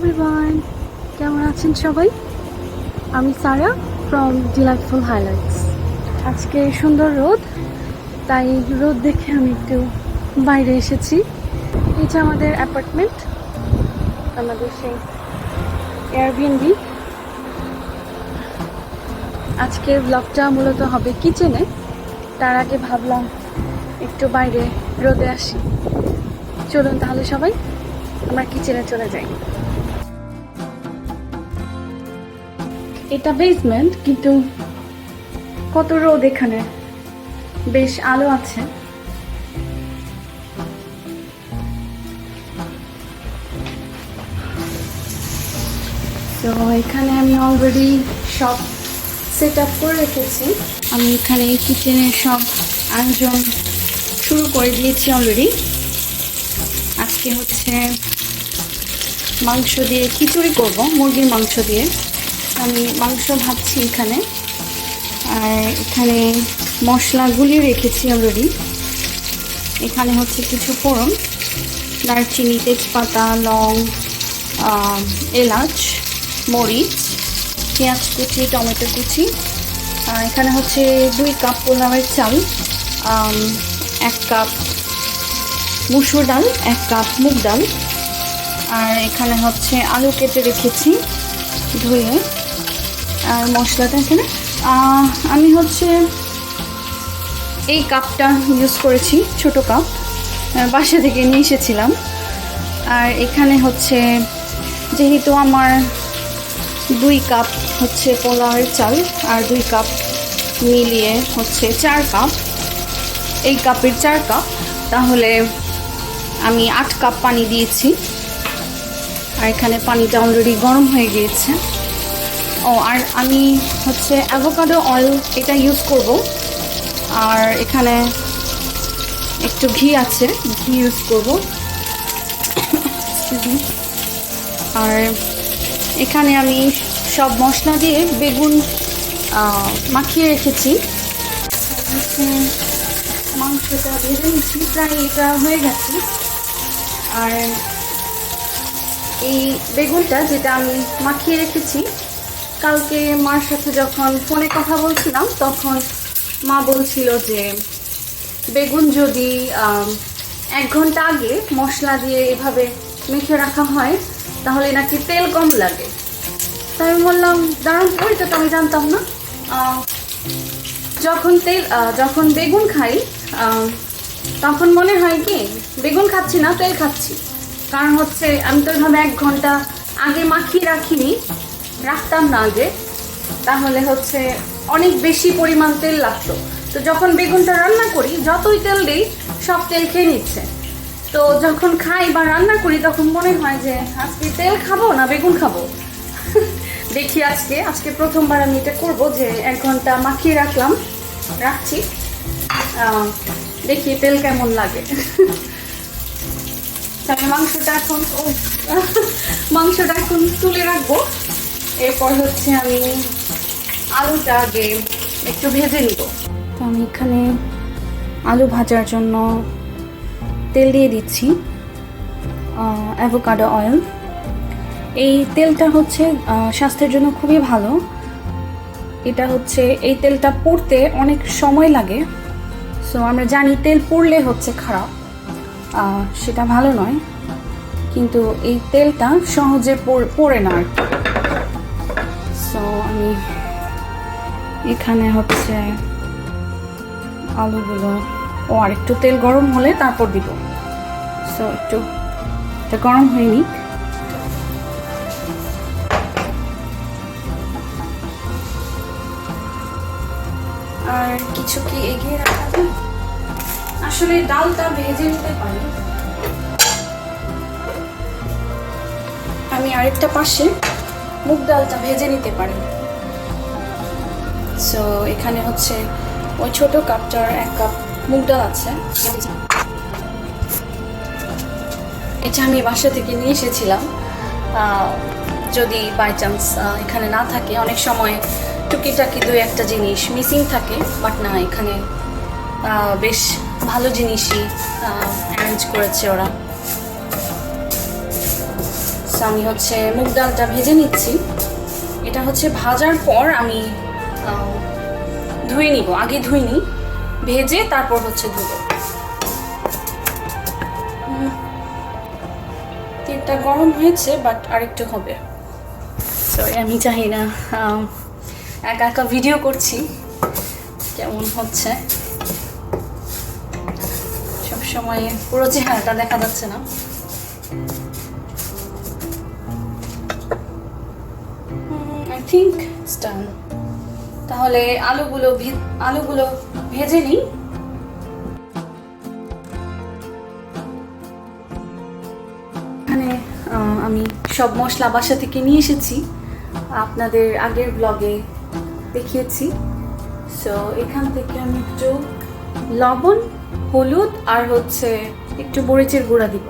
Everyone, কেমন আছেন সবাই? আমি সারা ফ্রম ডিলাইটফুল হাইলাইটস। আজকে সুন্দর রোদ, তাই রোদ দেখে আমি একটু বাইরে এসেছি। এটা আমাদের অ্যাপার্টমেন্ট, আমাদের সেই এয়ারবিএনবি। আজকের ব্লগটা মূলত হবে কিচেনে। তার আগে ভাবলাম একটু বাইরে রোদে আসি। চলুন তাহলে সবাই আমরা কিচেনে চলে যাই। এটা বেসমেন্ট, কিন্তু কত রোদ এখানে, বেশ আলো আছে। তো এখানে আমি অলরেডি সব সেট আপ করে রেখেছি। আমি এখানে কিচেনের সব আয়োজন শুরু করে দিয়েছি অলরেডি। আজকে হচ্ছে মাংস দিয়ে খিচুড়ি করব, মুরগির মাংস দিয়ে। আমি মাংস ভাজছি এখানে, আর এখানে মশলা গুলিয়ে রেখেছি অলরেডি। এখানে হচ্ছে কিছু ফোড়ন, দারচিনি, তেজপাতা, লং, এলাচ, মরিচ, পেঁয়াজ কুচি, টমেটো কুচি। এখানে হচ্ছে 2 কাপ পোলাওয়ের চাল, 1 কাপ মুসুর ডাল, 1 কাপ মুগ ডাল, আর এখানে হচ্ছে আলু কেটে রেখেছি ধুয়ে। আর মশলাটা এখানে আমি হচ্ছে এই কাপটা ইউজ করেছি, ছোট কাপ, বাসা থেকে নিয়ে এসেছিলাম। আর এখানে হচ্ছে যেহেতু আমার 2 কাপ হচ্ছে পোলাওয়ের চাল আর 2 কাপ মিলিয়ে হচ্ছে 4 কাপ, এই কাপের 4 কাপ, তাহলে আমি 8 কাপ পানি দিয়েছি। আর এখানে পানিটা অলরেডি গরম হয়ে গিয়েছে। আর আমি হচ্ছে অ্যাভোকাডো অয়েল এটা ইউজ করব। আর এখানে একটু ঘি আছে, ঘি ইউজ করব। আর এখানে আমি সব মশলা দিয়ে বেগুন মাখিয়ে রেখেছি। মাংসটা ভেজে নিচ্ছি, প্রায় এটা হয়ে গেছে। আর এই বেগুনটা যেটা আমি মাখিয়ে রেখেছি, কালকে মার সাথে যখন ফোনে কথা বলছিলাম তখন মা বলছিল যে বেগুন যদি 1 ঘন্টা আগে মশলা দিয়ে এভাবে মেখে রাখা হয় তাহলে নাকি তেল কম লাগে। তাই আমি বললাম দাঁড়ান, এটা তো আমি জানতাম না। যখন বেগুন খাই তখন মনে হয় কি বেগুন খাচ্ছি না, তেল খাচ্ছি। কারণ হচ্ছে আমি তো এভাবে 1 ঘন্টা আগে মাখিয়ে রাখতাম না আগে, তাহলে হচ্ছে অনেক বেশি পরিমাণ তেল লাগতো। তো যখন বেগুনটা রান্না করি, যতই তেল দিই সব তেল খেয়ে নিচ্ছে। তো যখন খাই বা রান্না করি তখন মনে হয় যে আজকে তেল খাবো না বেগুন খাবো। দেখি আজকে প্রথমবার আমি এটা করবো, যে 1 ঘন্টা মাখিয়ে রাখছি, দেখি তেল কেমন লাগে। আমি মাংসটা এখন তুলে রাখবো। এরপর হচ্ছে আমি আলুটা আগে একটু ভেজে নিব। তো আমি এখানে আলু ভাজার জন্য তেল দিয়ে দিচ্ছি, অ্যাভোকাডো অয়েল। এই তেলটা হচ্ছে স্বাস্থ্যের জন্য খুবই ভালো। এটা হচ্ছে এই তেলটা পুড়তে অনেক সময় লাগে। সো আমরা জানি তেল পুড়লে হচ্ছে খারাপ, সেটা ভালো নয়, কিন্তু এই তেলটা সহজে পড়ে না আর কি। সো আমি এখানে হচ্ছে আলুগুলো আর একটু তেল গরম হলে তারপর দিব। সো একটু এটা গরম হয়নি। আর কিছু কি এগিয়ে রাখা যায়? আসলে ডালটা ভেজে নিতে পারি। আমি আরেকটা পাশে মুগ ডালটা ভেজে নিতে পারি। সো এখানে হচ্ছে ওই ছোট কাপটার 1 কাপ মুগ ডাল আছে। এটা আমি বাসা থেকে নিয়ে এসেছিলাম। যদি বাই চান্স এখানে না থাকে, অনেক সময় টুকিটাকি 2-1টা জিনিস মিসিং থাকে, বাট না, এখানে বেশ ভালো জিনিসই অ্যারেঞ্জ করেছে ওরা। আমি হচ্ছে মুগ ডালটা ভেজে নিচ্ছি। এটা হচ্ছে ভাজার পর আমি ধুয়ে নিব, আগে ধুয়ে নিই, ভেজে তারপর হচ্ছে ধুবো। তেলটা গরম হয়েছে, বাট আরেকটু হবে। সরি, আমি চাই না একা একা ভিডিও করছি, কেমন হচ্ছে সব সময় পুরো চেহারাটা দেখা যাচ্ছে না। আই থিঙ্ক ইটস ডান। তাহলে আলুগুলো ভেজে নিই। এখানে আমি সব মশলা বাসা থেকে নিয়ে এসেছি, আপনাদের আগের ব্লগে দেখিয়েছি। সো এখান থেকে আমি একটু লবণ, হলুদ আর হচ্ছে একটু মরিচের গুঁড়া দিব।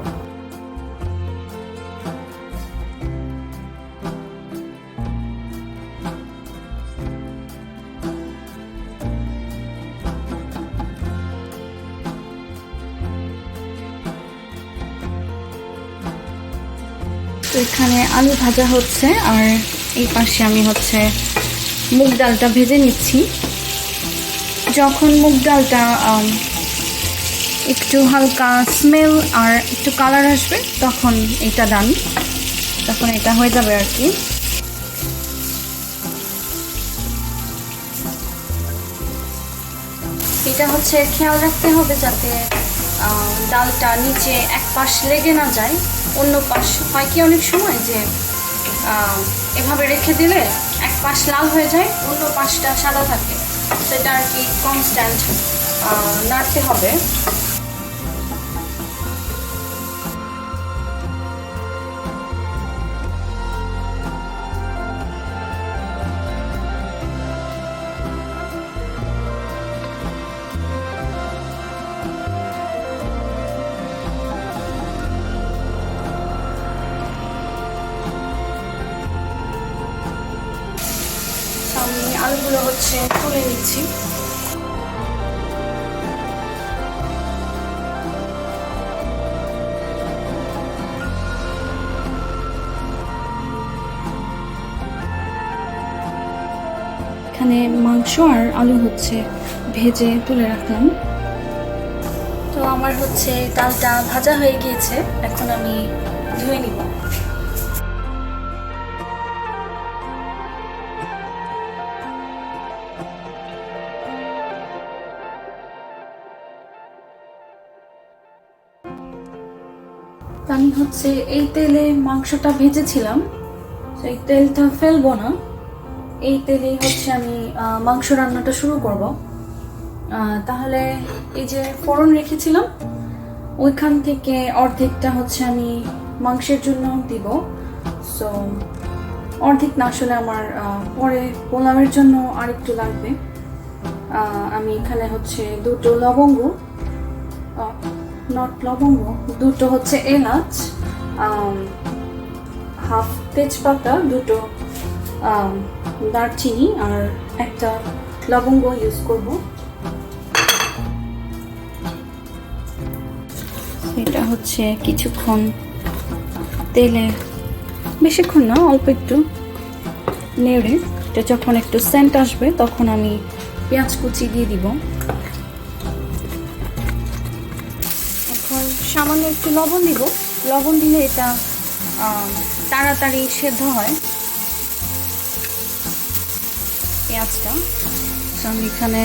তো এখানে আলু ভাজা হচ্ছে, আর এই পাশে আমি হচ্ছে মুগ ডালটা ভেজে নিচ্ছি। যখন মুগ ডালটা একটু হালকা স্মেল আর একটু কালার আসবে, তখন এটা ডান, তখন এটা হয়ে যাবে আর কি। এটা হচ্ছে খেয়াল রাখতে হবে যাতে ডালটা নিচে এক পাশ লেগে না যায়, অন্য পাশ হয় কি অনেক সময় যে এভাবে রেখে দিলে এক পাশ লাল হয়ে যায়, অন্য পাশটা সাদা থাকে, সেটা আর কি কনস্ট্যান্ট নাড়তে হবে। আমি আলুগুলো হচ্ছে তুলে নিচ্ছি। এখানে মাংস আর আলু হচ্ছে ভেজে তুলে রাখলাম। তো আমার হচ্ছে ডালটা ভাজা হয়ে গিয়েছে, এখন আমি ধুয়ে নিব। আমি হচ্ছে এই তেলে মাংসটা ভেজেছিলাম, এই তেলটা ফেলবো না, এই তেলেই হচ্ছে আমি মাংস রান্নাটা শুরু করব। তাহলে এই যে ফোড়ন রেখেছিলাম, ওইখান থেকে অর্ধেকটা হচ্ছে আমি মাংসের জন্য দিব। সো অর্ধেক না, আসলে আমার পরে পোলাওয়ের জন্য আরেকটু লাগবে। আমি এখানে হচ্ছে দুটো লবঙ্গ, নট লবঙ্গ, দুটো হচ্ছে এলাচ, হাফ তেজপাতা, দুটো দারচিনি আর একটা লবঙ্গ ইউজ করব। এটা হচ্ছে কিছুক্ষণ তেলে, বেশিক্ষণ না, অল্প একটু নেড়ে, এটা যখন একটু সেন্ট আসবে তখন আমি পেঁয়াজ কুচি দিয়ে দিব। এখন সামান্য একটু লবণ দিব, লবণ দিলে এটা তাড়াতাড়ি সেদ্ধ হয় পেঁয়াজটা। আমি এখানে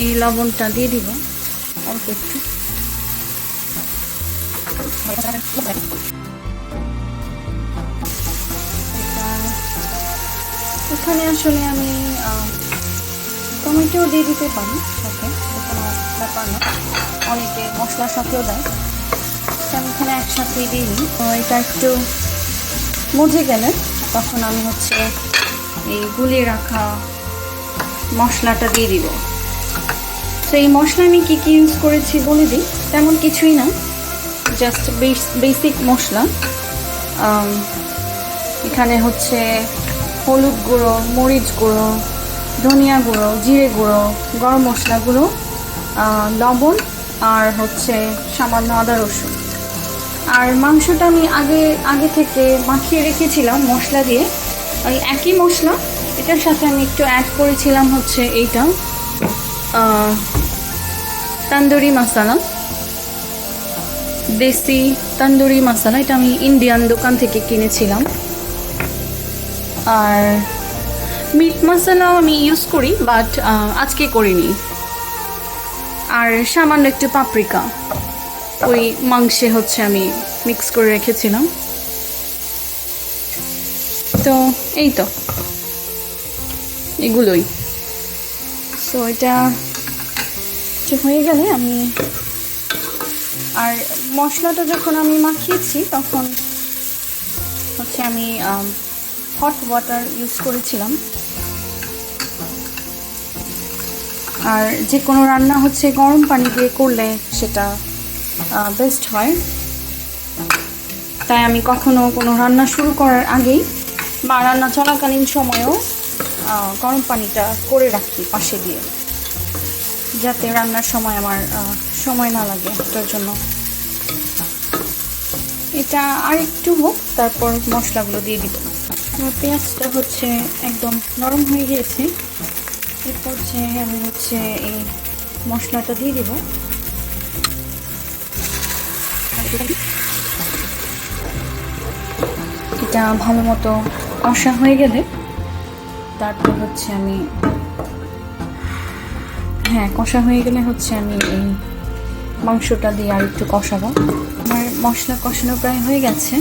এই লবণটা দিয়ে দিব অল্প একটু। এখানে আসলে আমি টমেটো দিয়ে দিতে পারি সাথে, কোনো ব্যাপার না, অনেকে মশলার সাথেও দেয়, আমি এখানে একসাথেই দিয়ে নিই। তো এটা একটু মজে গেলে তখন আমি হচ্ছে এই গুলিয়ে রাখা মশলাটা দিয়ে দিব। তো এই মশলা আমি কী কী ইউজ করেছি বলে দিই, তেমন কিছুই না, জাস্ট বেসিক মশলা। এখানে হচ্ছে হলুদ গুঁড়ো, মরিচ গুঁড়ো, ধনিয়া গুঁড়ো, জিরে গুঁড়ো, গরম মশলা গুঁড়ো, লবণ আর হচ্ছে সামান্য আদা রসুন। আর মাংসটা আমি আগে আগে থেকে মাখিয়ে রেখেছিলাম মশলা দিয়ে, ওই একই মশলা এটার সাথে আমি একটু অ্যাড করেছিলাম হচ্ছে এইটা তন্দুরি মশলা, দেশি তন্দুরি মশলা। এটা আমি ইন্ডিয়ান দোকান থেকে কিনেছিলাম। আর মিট মশলাও আমি ইউজ করি, বাট আজকে করিনি। আর সামান্য একটু পাপরিকা ওই মাংসে হচ্ছে আমি মিক্স করে রেখেছিলাম। তো এই তো এগুলোই। সো এটা হয়ে গেলে আমি, আর মশলাটা যখন আমি মাখিয়েছি তখন হচ্ছে আমি হট ওয়াটার ইউজ করেছিলাম। আর যে কোনো রান্না হচ্ছে গরম পানি দিয়ে করলে সেটা বেস্ট হয়। তাই আমি কখনো কোনো রান্না শুরু করার আগেই বা রান্না চলাকালীন সময়েও গরম পানিটা করে রাখি পাশে দিয়ে, যাতে রান্নার সময় আমার সময় না লাগে। এটার জন্য এটা আর একটু হোক, তারপর মশলাগুলো দিয়ে দিব। আমার পেঁয়াজটা হচ্ছে একদম নরম হয়ে গিয়েছে। এরপর যে আমি হচ্ছে এই মশলাটা দিয়ে দিব। এটা ভালো মতো কষা হয়ে গেলে তারপর হচ্ছে আমি, কষা হয়ে গেলে হচ্ছে আমি এই মাংসটা দিয়ে আর একটু কষাবো। আমার মশলা কষানো প্রায় হয়ে গেছে।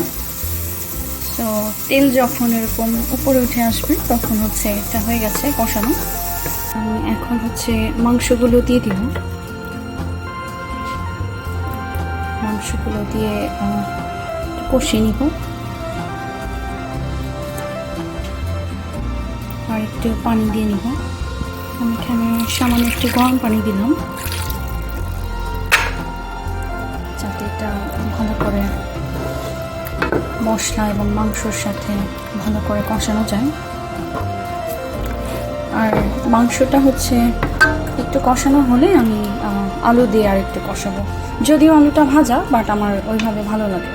তো তেল যখন এরকম উপরে উঠে আসবে তখন হচ্ছে এটা হয়ে গেছে কষানো। আমি এখন হচ্ছে মাংসগুলো দিয়ে দিব। মাংসগুলো দিয়ে কষিয়ে নিব। আর একটু পানি দিয়ে নিব। আমি এখানে সামান্য একটু গরম পানি দিলাম, যাতে এটা ভালো করে মশলা এবং মাংসর সাথে ভালো করে কষানো যায়। আর মাংসটা হচ্ছে একটু কষানো হলে আমি আলু দিয়ে আর একটু কষাবো। যদিও আলুটা ভাজা, বাট আমার ওইভাবে ভালো লাগে।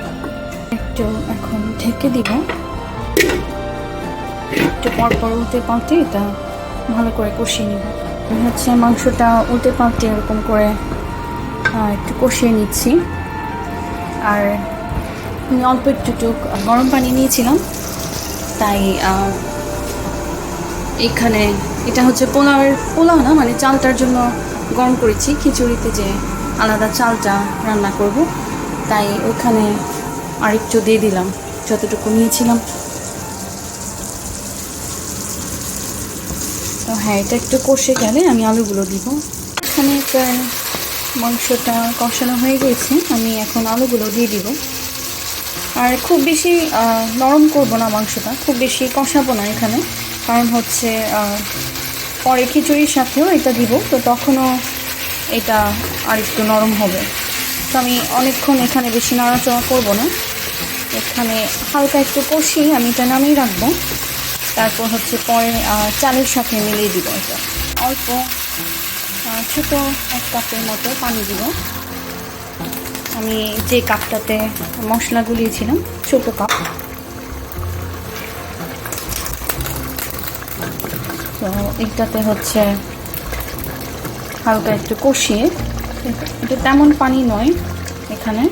একটু এখন ঢেকে দিব। একটু পরপর উল্টে পাল্টে এটা ভালো করে কষিয়ে নিব। আমি হচ্ছে মাংসটা উল্টে পাল্টে এরকম করে একটু কষিয়ে নিচ্ছি। আর আমি অল্প একটুটুক গরম পানি নিয়েছিলাম, তাই এখানে এটা হচ্ছে পোলাও না, মানে চালটার জন্য গরম করেছি। খিচুড়িতে যে আলাদা চালটা রান্না করব, তাই ওখানে আর একটু দিয়ে দিলাম যতটুকু নিয়েছিলাম। তো এটা একটু কষে গেলে আমি আলুগুলো দিব। এখানে প্রায় মাংসটা কষানো হয়ে গেছে, আমি এখন আলুগুলো দিয়ে দিব। আর খুব বেশি নরম করব না মাংসটা, খুব বেশি কষাবো না এখানে, কারণ হচ্ছে পরে খিচুড়ির সাথেও এটা দিব, তো তখনও এটা আর একটু নরম হবে। তো আমি অনেকক্ষণ এখানে বেশি নাড়াচাড়া করব না, এখানে হালকা একটু কষিয়ে আমি এটা নামিয়ে রাখবো। তারপর হচ্ছে পরে চালের সাথে মিলিয়ে দিব। এটা অল্প ছোট 1 কাপের মতো পানি দিব। আমি যে কাপটাতে মশলা গুলিয়েছিলাম, ছোট কাপ। তো এটাতে হচ্ছে হালকা একটু কষিয়ে, এটা তেমন পানি নয়, এখানে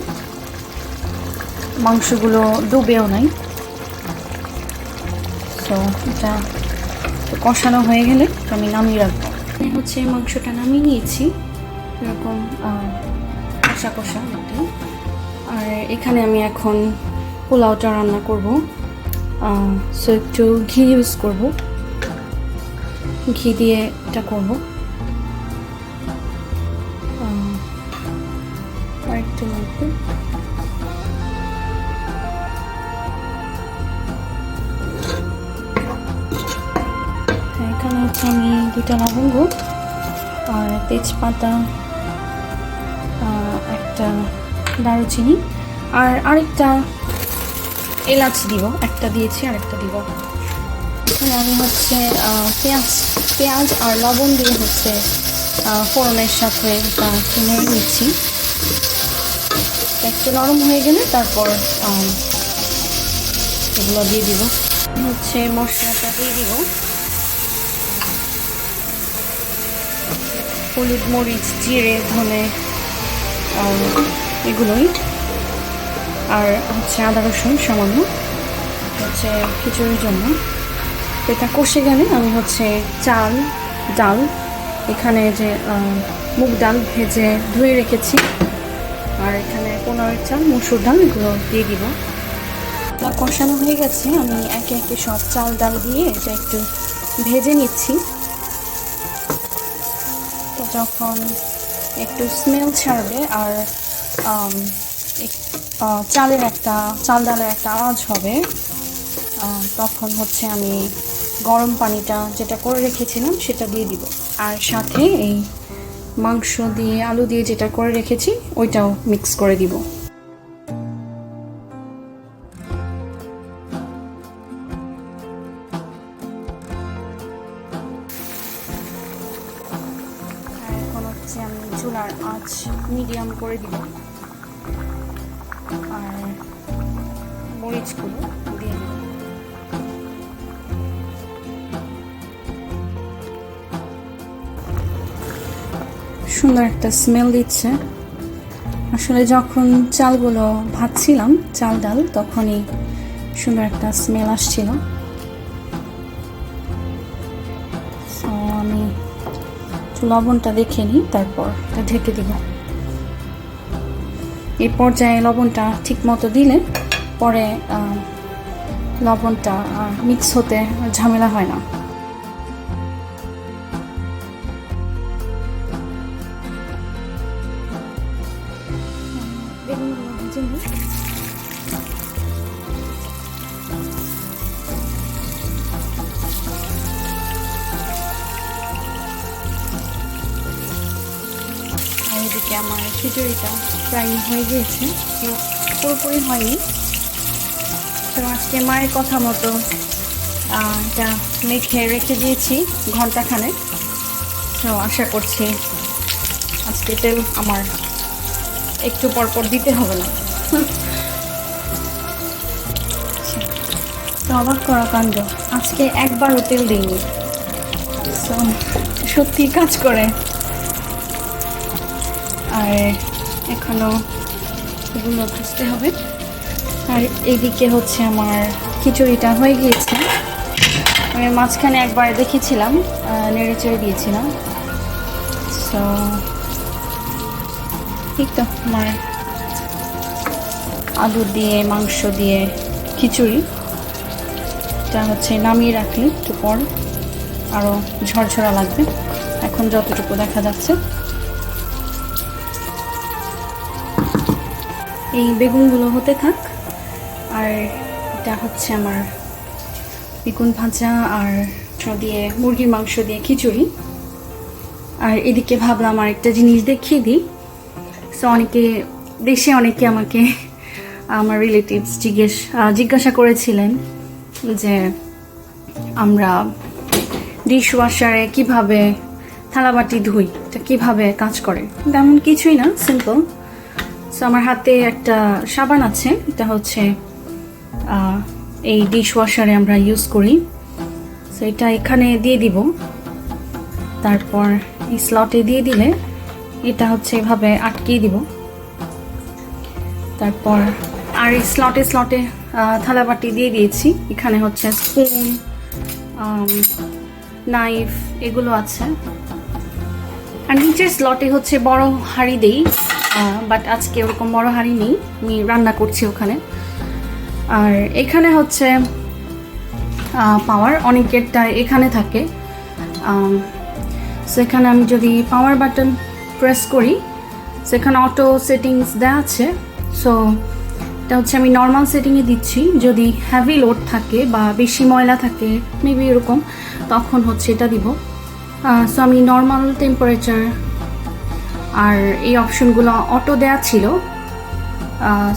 মাংসগুলো ডুবেও নাই। তো এটা কষানো হয়ে গেলে আমি নামিয়ে রাখবো। হচ্ছে মাংসটা নামিয়ে নিয়েছি এরকম কষা কষা মধ্যে। আর এখানে আমি এখন পোলাওটা রান্না করব। সো একটু ঘি ইউজ করব, ঘি দিয়ে এটা করব। আর একটু এখানে হচ্ছে আমি 2টা লবঙ্গ আর তেজপাতা, একটা দারুচিনি আর আরেকটা এলাচ দিব। একটা দিয়েছি, আরেকটা দিব। এখানে আমি হচ্ছে পেঁয়াজ আর লবণ দিয়ে হচ্ছে ফোড়নের সাথে নেড়ে নিচ্ছি। একটু নরম হয়ে গেলে তারপর এগুলো দিয়ে দিব। হচ্ছে মশলাটা দিয়ে দিব, হলুদ, মরিচ, জিরে, ধনে এগুলোই, আর হচ্ছে আদা রসুন সামান্য হচ্ছে খিচুড়ির জন্য। এটা কষে গেলে আমি হচ্ছে ডাল এখানে যে মুগ ডাল ভেজে ধুয়ে রেখেছি, আর এখানে পোলাওয়ের চাল, মসুর ডাল এগুলো দিয়ে দিব। কষানো হয়ে গেছে, আমি একে একে সব চাল ডাল দিয়ে এটা একটু ভেজে নিচ্ছি। তো যখন একটু স্মেল ছাড়বে আর চাল ডালের একটা আওয়াজ হবে, তখন হচ্ছে আমি গরম পানিটা যেটা করে রেখেছিলাম সেটা দিয়ে দিব, আর সাথে এই মাংস দিয়ে আলু দিয়ে যেটা করে রেখেছি ওইটাও মিক্স করে দিব। এখন হচ্ছে আমি চুলার আঁচ মিডিয়াম করে দিব, আর মরিচগুলো দিয়ে দিব। সুন্দর একটা স্মেল দিচ্ছে। আসলে যখন চালগুলো ভাজছিলাম, চাল ডাল, তখনই সুন্দর একটা স্মেল আসছিল। তো আমি লবণটা দেখে নিই, তারপর ঢেকে দিব। এই পর্যায়ে লবণটা ঠিক মতো দিলে পরে লবণটা মিক্স হতে ঝামেলা হয় না। এদিকে আমার খিচুড়িটা প্রায় হয়ে গিয়েছে, পুরোপুরি হয়নি। তো আজকে মায়ের কথা মতো এটা মেখে রেখে দিয়েছি ঘন্টাখানেক। তো আশা করছি আজকে তেল আমার একটু পরপর দিতে হবে না। তো অবাক করা কাণ্ড, আজকে একবারও তেল দিইনি। তো সত্যি কাজ করে। আর এখনো এগুলো ভাজতে হবে। আর এইদিকে হচ্ছে আমার খিচুড়িটা হয়ে গিয়েছে। আমি মাঝখানে একবার দেখেছিলাম, নেড়ে চেড়ে দিয়েছিলাম। সো ঠিক তো আমার আলু দিয়ে মাংস দিয়ে খিচুড়ি এটা হচ্ছে নামিয়ে রাখলে একটু পর আরও ঝরঝরা লাগবে। এখন যতটুকু দেখা যাচ্ছে, এই বেগুনগুলো হতে থাক। আর এটা হচ্ছে আমার বেগুন ভাজা আর দিয়ে মুরগির মাংস দিয়ে খিচুড়ি। আর এদিকে ভাবলাম আর একটা জিনিস দেখিয়ে দিই। সো দেশে অনেকে আমাকে, আমার রিলেটিভস জিজ্ঞাসা করেছিলেন যে আমরা ডিশ ওয়াশারে কীভাবে থালাবাটি ধুই, এটা কীভাবে কাজ করে। তেমন কিছুই না, সিম্পল। সো আমার হাতে একটা সাবান আছে, এটা হচ্ছে এই ডিশ ওয়াশারে আমরা ইউজ করি। সো এটা এখানে দিয়ে দিব, তারপর এই স্লটে দিয়ে দিলে এটা হচ্ছে এভাবে আটকিয়ে দিব। তারপর আর এই স্লটে থালাবাটি দিয়ে দিয়েছি। এখানে হচ্ছে স্পুন, নাইফ এগুলো আছে। আর নিচের স্লটে হচ্ছে বড় হাঁড়ি দেই, বাট আজকে ওরকম বড় হাঁড়ি নেই, আমি রান্না করছি ওখানে। আর এখানে হচ্ছে পাওয়ার, অনেকেরটা এখানে থাকে। সেখানে আমি যদি পাওয়ার বাটন প্রেস করি, সেখানে অটো সেটিংস দেওয়া আছে। সো এটা হচ্ছে আমি নর্মাল সেটিংয়ে দিচ্ছি। যদি হ্যাভি লোড থাকে বা বেশি ময়লা থাকে, মেবি এরকম, তখন হচ্ছে এটা দিব। সো আমি নর্মাল টেম্পারেচার আর এই অপশনগুলো অটো দেওয়া ছিল,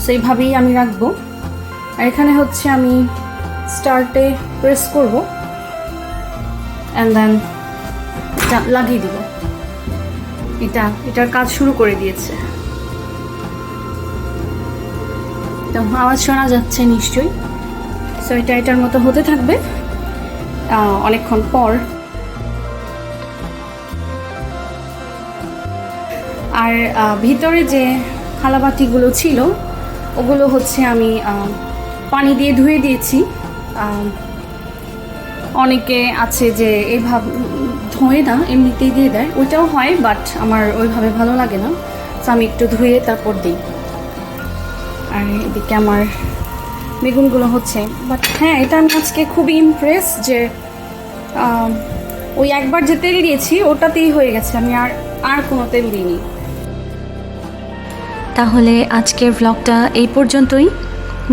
সেইভাবেই আমি রাখবো। আর এখানে হচ্ছে আমি স্টার্টে প্রেস করব, অ্যান্ড দেন এটা লাগিয়ে দিব। এটার কাজ শুরু করে দিয়েছে। তো আওয়াজ শোনা যাচ্ছে নিশ্চয়ই। সো এটা এটার মতো হতে থাকবে অনেকক্ষণ পর। আর ভিতরে যে থালাবাটিগুলো ছিল ওগুলো হচ্ছে আমি পানি দিয়ে ধুয়ে দিয়েছি। অনেকে আছে যে এইভাবে ধোয়ে না, এমনিতেই দিয়ে দেয়, ওইটাও হয়, বাট আমার ওইভাবে ভালো লাগে না, তো আমি একটু ধুয়ে তারপর দিই। আর এদিকে আমার বেগুনগুলো হচ্ছে। বাট হ্যাঁ, এটা আমি আজকে খুবই ইমপ্রেস যে ওই একবার যে তেল দিয়েছি ওটাতেই হয়ে গেছে, আমি আর কোনো তেল দিইনি। তাহলে আজকের ব্লগটা এই পর্যন্তই।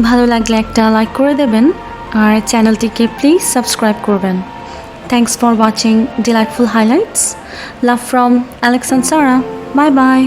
ভালো লাগলে একটা লাইক করে দেবেন আর চ্যানেলটিকে প্লিজ সাবস্ক্রাইব করবেন। Thanks for watching delightful highlights. Love from Alex and Sara. Bye by.